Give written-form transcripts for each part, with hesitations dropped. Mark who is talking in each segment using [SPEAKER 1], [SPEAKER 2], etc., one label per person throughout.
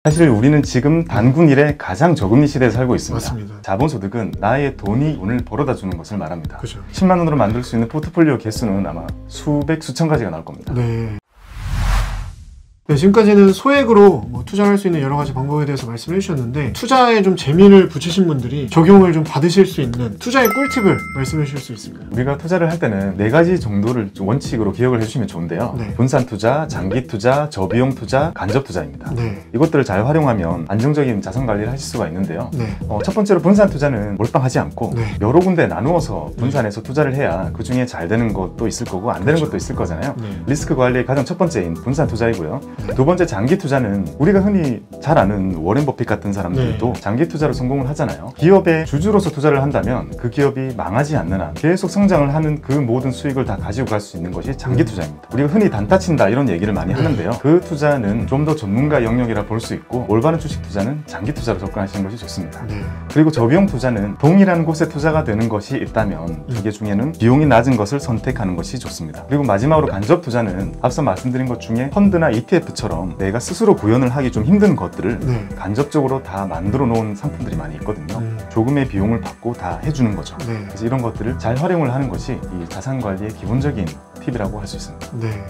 [SPEAKER 1] 사실 우리는 지금 단군 이래 가장 저금리 시대에 살고 있습니다.
[SPEAKER 2] 맞습니다.
[SPEAKER 1] 자본소득은 나의 돈을 벌어다 주는 것을 말합니다.
[SPEAKER 2] 그죠.
[SPEAKER 1] 10만 원으로 만들 수 있는 포트폴리오 개수는 아마 수백, 수천 가지가 나올 겁니다.
[SPEAKER 2] 네. 네, 지금까지는 소액으로 투자할 수 있는 여러 가지 방법에 대해서 말씀해 주셨는데, 투자에 좀 재미를 붙이신 분들이 적용을 좀 받으실 수 있는 투자의 꿀팁을 말씀해 주실 수 있을까요?
[SPEAKER 1] 우리가 투자를 할 때는 4가지 정도를 좀 원칙으로 기억을 해주시면 좋은데요.
[SPEAKER 2] 네.
[SPEAKER 1] 분산 투자, 장기 투자, 저비용 투자, 간접 투자입니다.
[SPEAKER 2] 네.
[SPEAKER 1] 이것들을 잘 활용하면 안정적인 자산 관리를 하실 수가 있는데요.
[SPEAKER 2] 네.
[SPEAKER 1] 첫 번째로 분산 투자는 몰빵하지 않고
[SPEAKER 2] 네.
[SPEAKER 1] 여러 군데 나누어서 분산해서 투자를 해야 그 중에 잘 되는 것도 있을 거고 안 되는
[SPEAKER 2] 그렇죠.
[SPEAKER 1] 것도 있을 거잖아요.
[SPEAKER 2] 네.
[SPEAKER 1] 리스크 관리의 가장 첫 번째인 분산 투자이고요.
[SPEAKER 2] 네.
[SPEAKER 1] 두 번째 장기 투자는 우리가 흔히 잘 아는 워렌 버핏 같은 사람들도
[SPEAKER 2] 네.
[SPEAKER 1] 장기 투자로 성공을 하잖아요. 기업의 주주로서 투자를 한다면 그 기업이 망하지 않는 한 계속 성장을 하는 그 모든 수익을 다 가지고 갈 수 있는 것이 장기 투자입니다. 우리가 흔히 단타 친다 이런 얘기를 많이 하는데요. 그 투자는 좀 더 전문가 영역이라 볼 수 있고, 올바른 주식 투자는 장기 투자로 접근하시는 것이 좋습니다.
[SPEAKER 2] 네.
[SPEAKER 1] 그리고 저비용 투자는 동일한 곳에 투자가 되는 것이 있다면 두 개 중에는 비용이 낮은 것을 선택하는 것이 좋습니다. 그리고 마지막으로 간접 투자는 앞서 말씀드린 것 중에 펀드나 ETF처럼 내가 스스로 구현을 하기 좀 힘든 것들을
[SPEAKER 2] 네.
[SPEAKER 1] 간접적으로 다 만들어 놓은 상품들이 많이 있거든요. 조금의 비용을 받고 다 해주는 거죠.
[SPEAKER 2] 네.
[SPEAKER 1] 그래서 이런 것들을 잘 활용을 하는 것이 이 자산 관리의 기본적인 팁이라고 할 수 있습니다.
[SPEAKER 2] 네.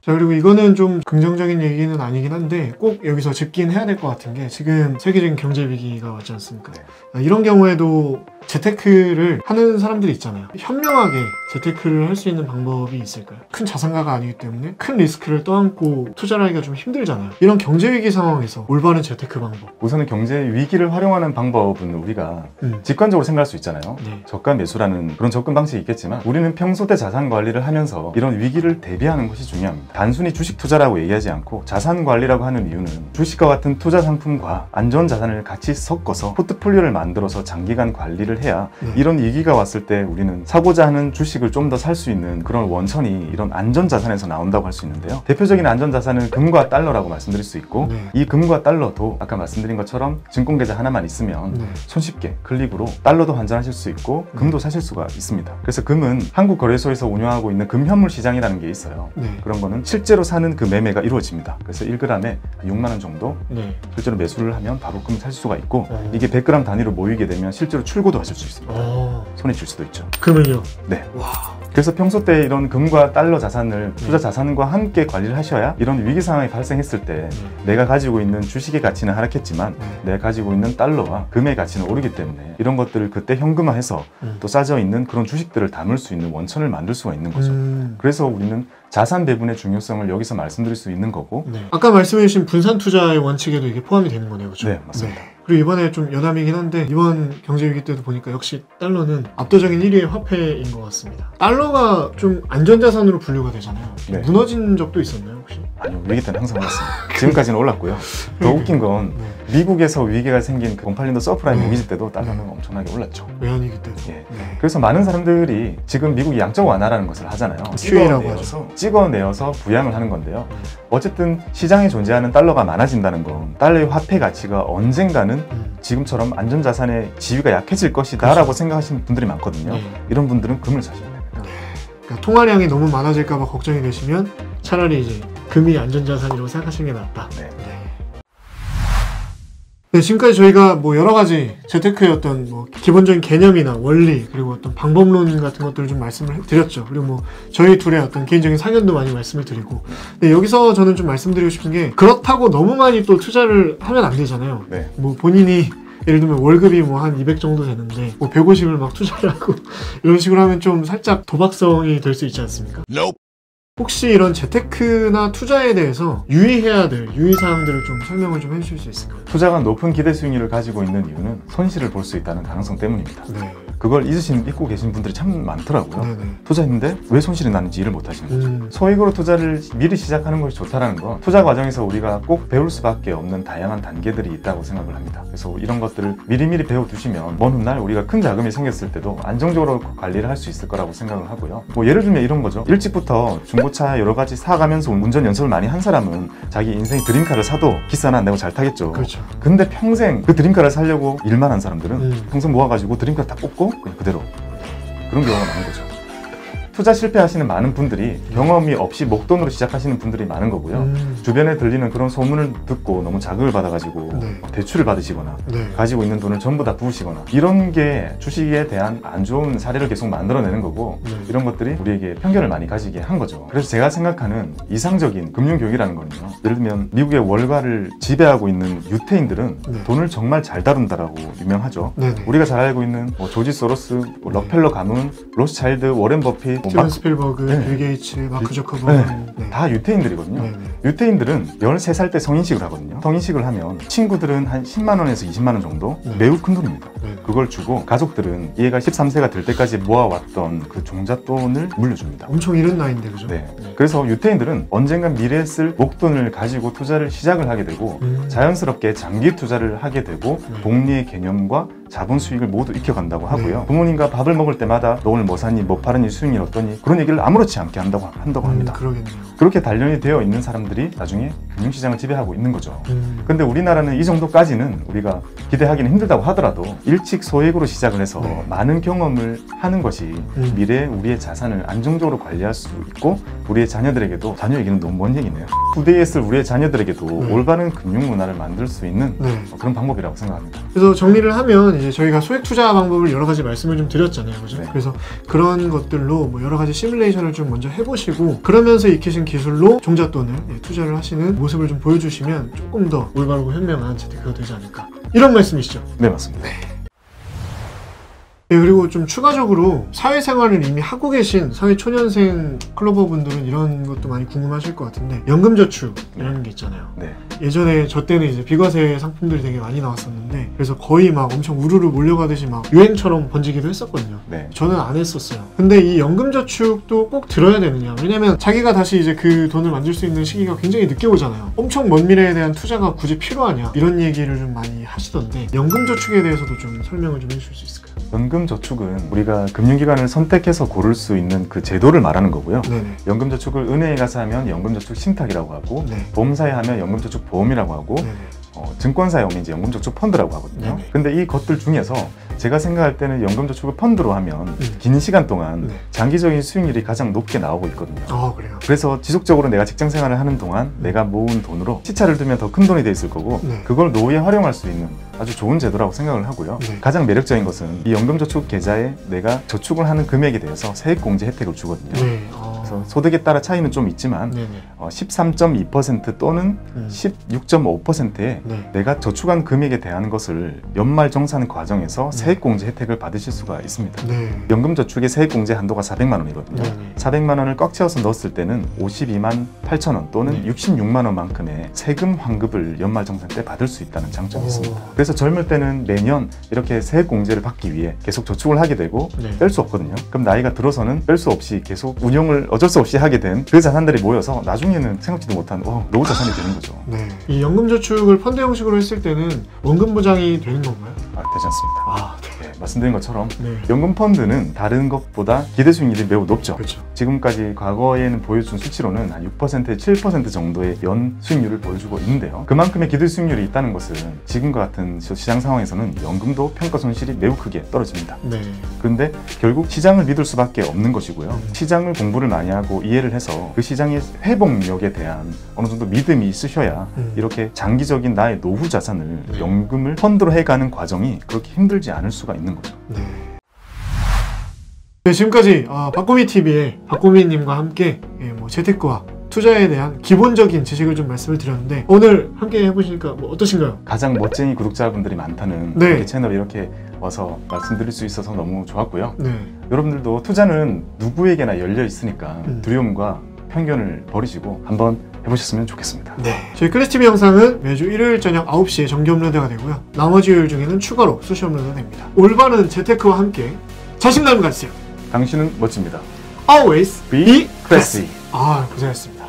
[SPEAKER 2] 자, 그리고 이거는 좀 긍정적인 얘기는 아니긴 한데 꼭 여기서 짚긴 해야 될 것 같은 게, 지금 세계적인 경제 위기가 왔지 않습니까?
[SPEAKER 1] 네.
[SPEAKER 2] 이런 경우에도 재테크를 하는 사람들이 있잖아요. 현명하게 재테크를 할 수 있는 방법이 있을까요? 큰 자산가가 아니기 때문에 큰 리스크를 떠안고 투자를 하기가 좀 힘들잖아요. 이런 경제 위기 상황에서 올바른 재테크 방법.
[SPEAKER 1] 우선은 경제 위기를 활용하는 방법은 우리가 직관적으로 생각할 수 있잖아요.
[SPEAKER 2] 네.
[SPEAKER 1] 저가 매수라는 그런 접근 방식이 있겠지만, 우리는 평소 때 자산 관리를 하면서 이런 위기를 대비하는 것이 중요합니다. 단순히 주식 투자라고 얘기하지 않고 자산 관리라고 하는 이유는 주식과 같은 투자 상품과 안전 자산을 같이 섞어서 포트폴리오를 만들어서 장기간 관리를 해야 이런 위기가 왔을 때 우리는 사고자 하는 주식을 좀 더 살 수 있는 그런 원천이 이런 안전 자산에서 나온다고 할 수 있는데요. 대표적인 안전 자산은 금과 달러라고 말씀드릴 수 있고,
[SPEAKER 2] 네.
[SPEAKER 1] 이 금과 달러도 아까 말씀드린 것처럼 증권 계좌 하나만 있으면
[SPEAKER 2] 네.
[SPEAKER 1] 손쉽게 클릭으로 달러도 환전하실 수 있고 금도 사실 수가 있습니다. 그래서 금은 한국 거래소에서 운영하고 있는 금 현물 시장이라는 게 있어요.
[SPEAKER 2] 네.
[SPEAKER 1] 그런 거는 실제로 사는 그 매매가 이루어집니다. 그래서 1g에 6만 원 정도
[SPEAKER 2] 네.
[SPEAKER 1] 실제로 매수를 하면 바로 금 살 수가 있고, 이게 100g 단위로 모이게 되면 실제로 출고도 하실 수 있습니다. 손에 쥘 수도 있죠.
[SPEAKER 2] 금은요?
[SPEAKER 1] 네.
[SPEAKER 2] 와.
[SPEAKER 1] 그래서 평소 때 이런 금과 달러 자산을 투자 자산과 함께 관리를 하셔야 이런 위기 상황이 발생했을 때 내가 가지고 있는 주식의 가치는 하락했지만 내가 가지고 있는 달러와 금의 가치는 오르기 때문에 이런 것들을 그때 현금화해서 또 싸져 있는 그런 주식들을 담을 수 있는 원천을 만들 수가 있는 거죠. 그래서 우리는 자산 배분의 중요성을 여기서 말씀드릴 수 있는 거고.
[SPEAKER 2] 네. 아까 말씀해주신 분산 투자의 원칙에도 이게 포함이 되는 거네요, 그렇죠?
[SPEAKER 1] 네, 맞습니다.
[SPEAKER 2] 네. 그리고 이번에 좀 여담이긴 한데, 이번 경제위기 때도 보니까 역시 달러는 압도적인 1위의 화폐인 것 같습니다. 달러가 좀 안전자산으로 분류가 되잖아요.
[SPEAKER 1] 네.
[SPEAKER 2] 무너진 적도 있었나요, 혹시?
[SPEAKER 1] 아니요, 위기 때는 항상 올랐습니다. 지금까지는 올랐고요. 더 웃긴 건 미국에서 위기가 생긴 그 08년도 서프라임 모기지 때도 달러는 엄청나게 올랐죠.
[SPEAKER 2] 외환위기 때도.
[SPEAKER 1] 예.
[SPEAKER 2] 네.
[SPEAKER 1] 그래서 많은 사람들이 지금 미국이 양적 완화라는 것을 하잖아요.
[SPEAKER 2] QE라고 하죠.
[SPEAKER 1] 찍어내어서 부양을 하는 건데요. 어쨌든 시장에 존재하는 달러가 많아진다는 건 달러의 화폐 가치가 언젠가는 지금처럼 안전자산의 지위가 약해질 것이다
[SPEAKER 2] 그렇죠.
[SPEAKER 1] 라고 생각하시는 분들이 많거든요. 이런 분들은 금을 사셔야 됩니다.
[SPEAKER 2] 그러니까 통화량이 너무 많아질까봐 걱정이 되시면 차라리 이제 금이 안전자산이라고 생각하시는 게 낫다.
[SPEAKER 1] 네.
[SPEAKER 2] 네, 지금까지 저희가 뭐 여러 가지 재테크의 어떤 뭐 기본적인 개념이나 원리, 그리고 어떤 방법론 같은 것들을 좀 말씀을 드렸죠. 그리고 뭐 저희 둘의 어떤 개인적인 사견도 많이 말씀을 드리고, 네, 여기서 저는 좀 말씀드리고 싶은 게, 그렇다고 너무 많이 또 투자를 하면 안 되잖아요.
[SPEAKER 1] 네.
[SPEAKER 2] 뭐 본인이 예를 들면 월급이 뭐 한 200 정도 되는데 뭐 150을 막 투자를 하고 이런 식으로 하면 좀 살짝 도박성이 될 수 있지 않습니까? 혹시 이런 재테크나 투자에 대해서 유의해야 될 유의사항들을 좀 설명을 좀 해주실 수 있을까요?
[SPEAKER 1] 투자가 높은 기대 수익률을 가지고 있는 이유는 손실을 볼 수 있다는 가능성 때문입니다.
[SPEAKER 2] 네.
[SPEAKER 1] 그걸 잊고 계신 분들이 참 많더라고요.
[SPEAKER 2] 네네.
[SPEAKER 1] 투자했는데 왜 손실이 나는지 이해를 못 하시는 거죠. 소액으로 투자를 미리 시작하는 것이 좋다는 건 투자 과정에서 우리가 꼭 배울 수밖에 없는 다양한 단계들이 있다고 생각을 합니다. 그래서 이런 것들을 미리미리 배워두시면 먼 훗날 우리가 큰 자금이 생겼을 때도 안정적으로 관리를 할 수 있을 거라고 생각을 하고요. 뭐 예를 들면 이런 거죠. 일찍부터 중고차 여러 가지 사가면서 운전 연습을 많이 한 사람은 자기 인생 드림카를 사도 기사는 안 내고 잘 타겠죠.
[SPEAKER 2] 그렇죠.
[SPEAKER 1] 근데 평생 그 드림카를 사려고 일만 한 사람들은 평생 모아가지고 드림카 다 뽑고 그냥 그대로 그런 경우가 많은 거죠. 투자 실패하시는 많은 분들이 경험이 없이 목돈으로 시작하시는 분들이 많은 거고요. 주변에 들리는 그런 소문을 듣고 너무 자극을 받아가지고
[SPEAKER 2] 네.
[SPEAKER 1] 대출을 받으시거나
[SPEAKER 2] 네.
[SPEAKER 1] 가지고 있는 돈을 전부 다 부으시거나 이런 게 주식에 대한 안 좋은 사례를 계속 만들어내는 거고
[SPEAKER 2] 네.
[SPEAKER 1] 이런 것들이 우리에게 편견을 많이 가지게 한 거죠. 그래서 제가 생각하는 이상적인 금융교육이라는 거는요. 예를 들면 미국의 월가를 지배하고 있는 유태인들은
[SPEAKER 2] 네.
[SPEAKER 1] 돈을 정말 잘 다룬다라고 유명하죠.
[SPEAKER 2] 네네.
[SPEAKER 1] 우리가 잘 알고 있는 뭐 조지 소로스, 뭐 럭펠러 가문, 로스차일드, 워렌 버핏, 뭐
[SPEAKER 2] 스티븐 스필버그,
[SPEAKER 1] 네.
[SPEAKER 2] 빌 게이츠, 마크
[SPEAKER 1] 네.
[SPEAKER 2] 저커버그 네.
[SPEAKER 1] 다 유태인들이거든요.
[SPEAKER 2] 네네.
[SPEAKER 1] 유태인들은 13살 때 성인식을 하거든요. 성인식을 하면 친구들은 한 10만 원에서 20만 원 정도
[SPEAKER 2] 네.
[SPEAKER 1] 매우 큰 돈입니다.
[SPEAKER 2] 네.
[SPEAKER 1] 그걸 주고 가족들은 얘가 13세가 될 때까지 모아왔던 그 종잣돈을 물려줍니다.
[SPEAKER 2] 엄청 이른 나이인데 그죠?
[SPEAKER 1] 네. 그래서 유태인들은 언젠간 미래에 쓸 목돈을 가지고 투자를 시작을 하게 되고 자연스럽게 장기 투자를 하게 되고
[SPEAKER 2] 네.
[SPEAKER 1] 복리의 개념과 자본 수익을 모두 익혀간다고 하고요. 부모님과 밥을 먹을 때마다 너 오늘 뭐 샀니, 뭐 팔았니, 수익이 어떠니 그런 얘기를 아무렇지 않게 한다고 합니다.
[SPEAKER 2] 그러겠네요.
[SPEAKER 1] 그렇게 단련이 되어 있는 사람들이 나중에 금융시장을 지배하고 있는 거죠. 근데 우리나라는 이 정도까지는 우리가 기대하기는 힘들다고 하더라도 일찍 소액으로 시작을 해서
[SPEAKER 2] 네.
[SPEAKER 1] 많은 경험을 하는 것이 미래에 우리의 자산을 안정적으로 관리할 수 있고 우리의 자녀들에게도, 자녀 얘기는 너무 먼 얘기네요. 후대에 쓸 우리의 자녀들에게도
[SPEAKER 2] 네.
[SPEAKER 1] 올바른 금융 문화를 만들 수 있는
[SPEAKER 2] 네.
[SPEAKER 1] 그런 방법이라고 생각합니다.
[SPEAKER 2] 그래서 정리를 하면 이제 저희가 소액 투자 방법을 여러 가지 말씀을 좀 드렸잖아요, 그죠?
[SPEAKER 1] 네.
[SPEAKER 2] 그래서 그런 것들로 뭐 여러 가지 시뮬레이션을 좀 먼저 해보시고 그러면서 익히신 기술로 종잣돈을 투자를 하시는 모습을 좀 보여주시면 조금 더 올바르고 현명한 재테크가 되지 않을까 이런 말씀이시죠?
[SPEAKER 1] 네, 맞습니다.
[SPEAKER 2] 네, 그리고 좀 추가적으로 사회생활을 이미 하고 계신 사회초년생 클로버분들은 이런 것도 많이 궁금하실 것 같은데 연금저축이라는 게 있잖아요.
[SPEAKER 1] 네.
[SPEAKER 2] 예전에 저 때는 이제 비과세 상품들이 되게 많이 나왔었는데 그래서 거의 막 엄청 우르르 몰려가듯이 막 유행처럼 번지기도 했었거든요.
[SPEAKER 1] 네.
[SPEAKER 2] 저는 안 했었어요. 근데 이 연금저축도 꼭 들어야 되느냐? 왜냐면 자기가 다시 이제 그 돈을 만들 수 있는 시기가 굉장히 늦게 오잖아요. 엄청 먼 미래에 대한 투자가 굳이 필요하냐? 이런 얘기를 좀 많이 하시던데 연금저축에 대해서도 좀 설명을 좀 해주실 수 있을까요?
[SPEAKER 1] 연금저축은 우리가 금융기관을 선택해서 고를 수 있는 그 제도를 말하는 거고요.
[SPEAKER 2] 네네.
[SPEAKER 1] 연금저축을 은행에 가서 하면 연금저축 신탁이라고 하고
[SPEAKER 2] 네.
[SPEAKER 1] 보험사에 하면 연금저축 보험이라고 하고
[SPEAKER 2] 네네.
[SPEAKER 1] 증권사에 오면 이제 연금저축 펀드라고 하거든요.
[SPEAKER 2] 네네.
[SPEAKER 1] 근데 이 것들 중에서 제가 생각할 때는 연금저축을 펀드로 하면 긴 시간 동안
[SPEAKER 2] 네.
[SPEAKER 1] 장기적인 수익률이 가장 높게 나오고 있거든요.
[SPEAKER 2] 그래요?
[SPEAKER 1] 그래서 지속적으로 내가 직장 생활을 하는 동안 내가 모은 돈으로 시차를 두면 더 큰 돈이 돼 있을 거고
[SPEAKER 2] 네.
[SPEAKER 1] 그걸 노후에 활용할 수 있는 아주 좋은 제도라고 생각을 하고요.
[SPEAKER 2] 네.
[SPEAKER 1] 가장 매력적인 것은 이 연금저축 계좌에 내가 저축을 하는 금액에 대해서 세액공제 혜택을 주거든요.
[SPEAKER 2] 네.
[SPEAKER 1] 그래서 소득에 따라 차이는 좀 있지만
[SPEAKER 2] 네네.
[SPEAKER 1] 13.2% 또는 16.5%의
[SPEAKER 2] 네.
[SPEAKER 1] 내가 저축한 금액에 대한 것을 연말 정산 과정에서 세액공제 혜택을 받으실 수가 있습니다.
[SPEAKER 2] 네.
[SPEAKER 1] 연금저축의 세액공제 한도가 400만 원이거든요.
[SPEAKER 2] 네네.
[SPEAKER 1] 400만 원을 꽉 채워서 넣었을 때는 52만 8천 원 또는
[SPEAKER 2] 네.
[SPEAKER 1] 66만 원만큼의 세금 환급을 연말 정산 때 받을 수 있다는 장점이
[SPEAKER 2] 오.
[SPEAKER 1] 있습니다. 그래서 젊을 때는 매년 이렇게 세액공제를 받기 위해 계속 저축을 하게 되고
[SPEAKER 2] 네.
[SPEAKER 1] 뺄 수 없거든요. 그럼 나이가 들어서는 뺄 수 없이 계속 운용을 어쩔 수 없이 하게 된 그 자산들이 모여서 나중에는 생각지도 못한 노후 자산이 되는 거죠.
[SPEAKER 2] 네. 이 연금저축을 펀드 형식으로 했을 때는 원금 보장이 되는 건가요?
[SPEAKER 1] 되지 않습니다. 네, 말씀드린 것처럼
[SPEAKER 2] 네.
[SPEAKER 1] 연금펀드는 다른 것보다 기대 수익률이 매우 높죠.
[SPEAKER 2] 그렇죠.
[SPEAKER 1] 지금까지 과거에는 보여준 수치로는 한 6%, 7% 정도의 연 수익률을 보여주고 있는데요. 그만큼의 기대 수익률이 있다는 것은 지금과 같은 시장 상황에서는 연금도 평가 손실이 매우 크게 떨어집니다.
[SPEAKER 2] 네.
[SPEAKER 1] 그런데 결국 시장을 믿을 수밖에 없는 것이고요. 시장을 공부를 많이 하고 이해를 해서 그 시장의 회복력에 대한 어느 정도 믿음이 있으셔야 이렇게 장기적인 나의 노후 자산을
[SPEAKER 2] 네.
[SPEAKER 1] 연금을 펀드로 해가는 과정이 그렇게 힘들지 않을 수가 있는 거죠.
[SPEAKER 2] 네. 네, 지금까지 박고미TV의 박고미님과 함께 재테크와 투자에 대한 기본적인 지식을 좀 말씀을 드렸는데 오늘 함께 해보시니까 어떠신가요?
[SPEAKER 1] 가장 멋쟁이 구독자분들이 많다는
[SPEAKER 2] 네.
[SPEAKER 1] 이렇게 채널 이렇게 와서 말씀드릴 수 있어서 너무 좋았고요.
[SPEAKER 2] 네.
[SPEAKER 1] 여러분들도 투자는 누구에게나 열려 있으니까 두려움과 편견을 버리시고 한번 해보셨으면 좋겠습니다.
[SPEAKER 2] 네. 저희 클래스TV 영상은 매주 일요일 저녁 9시에 정기 업로드가 되고요. 나머지 요일 중에는 추가로 수시 업로드가 됩니다. 올바른 재테크와 함께 자신감을 가지세요.
[SPEAKER 1] 당신은 멋집니다.
[SPEAKER 2] Always
[SPEAKER 1] Be classy.
[SPEAKER 2] 고생하셨습니다.